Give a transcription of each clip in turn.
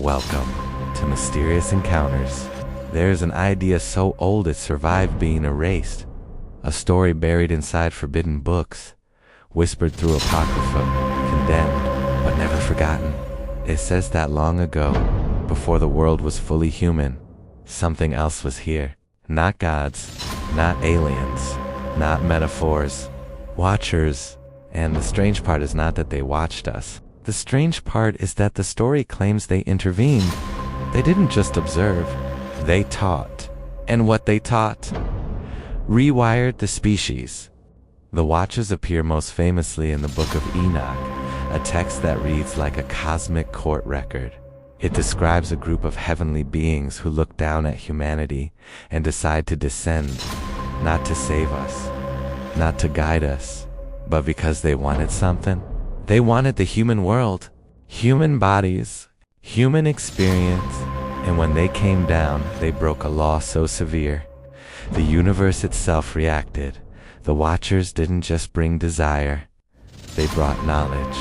Welcome to Mysterious Encounters. There's an idea so old it survived being erased. A story buried inside forbidden books, whispered through apocrypha, condemned, but never forgotten. It says that long ago, before the world was fully human, something else was here. Not gods, not aliens, not metaphors, watchers. And the strange part is not that they watched us. The strange part is that the story claims they intervened. They didn't just observe, they taught. And what they taught rewired the species. The Watchers appear most famously in the Book of Enoch, a text that reads like a cosmic court record. It describes a group of heavenly beings who look down at humanity and decide to descend, not to save us, not to guide us, but because they wanted something. They wanted the human world, human bodies, human experience, and when they came down, they broke a law so severe. The universe itself reacted. The Watchers didn't just bring desire, they brought knowledge.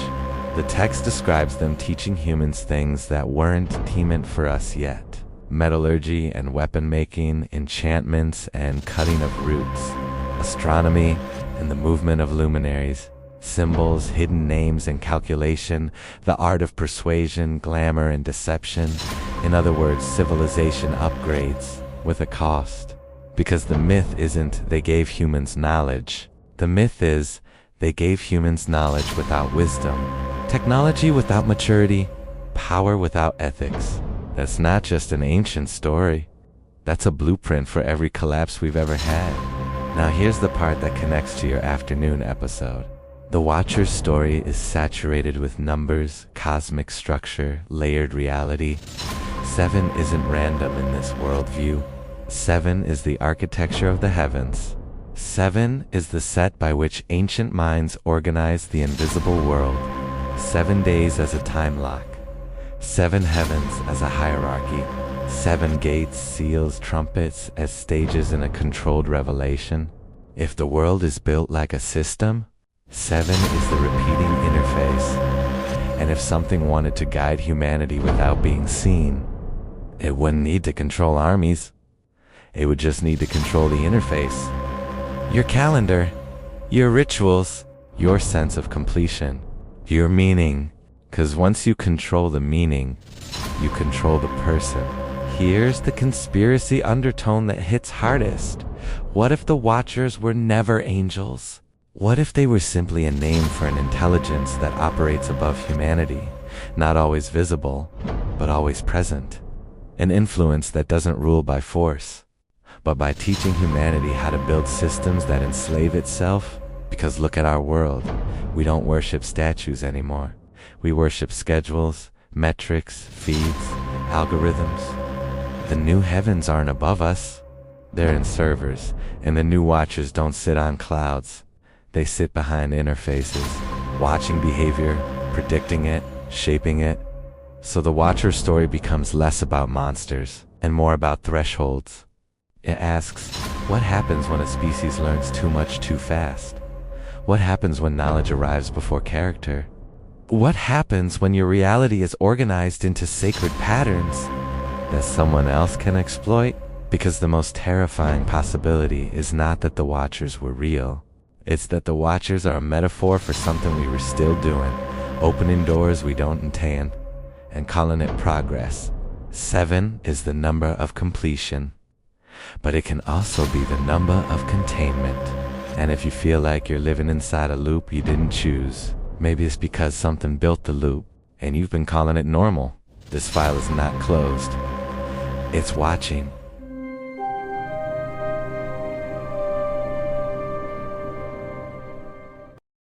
The text describes them teaching humans things that weren't meant for us yet. Metallurgy and weapon making, enchantments and cutting of roots, astronomy and the movement of luminaries, symbols, hidden names and calculation, the art of persuasion, glamour and deception. In other words, civilization upgrades with a cost. Because the myth isn't they gave humans knowledge. The myth is they gave humans knowledge without wisdom, technology without maturity, power without ethics. That's not just an ancient story. That's a blueprint for every collapse we've ever had. Now here's the part that connects to your afternoon episode. The Watcher's story is saturated with numbers, cosmic structure, layered reality. 7 isn't random in this worldview. 7 is the architecture of the heavens. 7 is the set by which ancient minds organized the invisible world. 7 days as a time lock. 7 heavens as a hierarchy. 7 gates, seals, trumpets as stages in a controlled revelation. If the world is built like a system, 7 is the repeating interface. And if something wanted to guide humanity without being seen, it wouldn't need to control armies. It would just need to control the interface. Your calendar, your rituals, your sense of completion, your meaning. 'Cause once you control the meaning, you control the person. Here's the conspiracy undertone that hits hardest. What if the Watchers were never angels? What if they were simply a name for an intelligence that operates above humanity, not always visible, but always present? An influence that doesn't rule by force, but by teaching humanity how to build systems that enslave itself? Because look at our world. We don't worship statues anymore. We worship schedules, metrics, feeds, algorithms. The new heavens aren't above us. They're in servers, and the new Watchers don't sit on clouds. They sit behind interfaces, watching behavior, predicting it, shaping it. So the Watcher's story becomes less about monsters and more about thresholds. It asks, what happens when a species learns too much too fast? What happens when knowledge arrives before character? What happens when your reality is organized into sacred patterns that someone else can exploit? Because the most terrifying possibility is not that the Watchers were real. It's that the Watchers are a metaphor for something we were still doing, opening doors we don't intend, and calling it progress. 7 is the number of completion, but it can also be the number of containment. And if you feel like you're living inside a loop you didn't choose, maybe it's because something built the loop, and you've been calling it normal. This file is not closed. It's watching.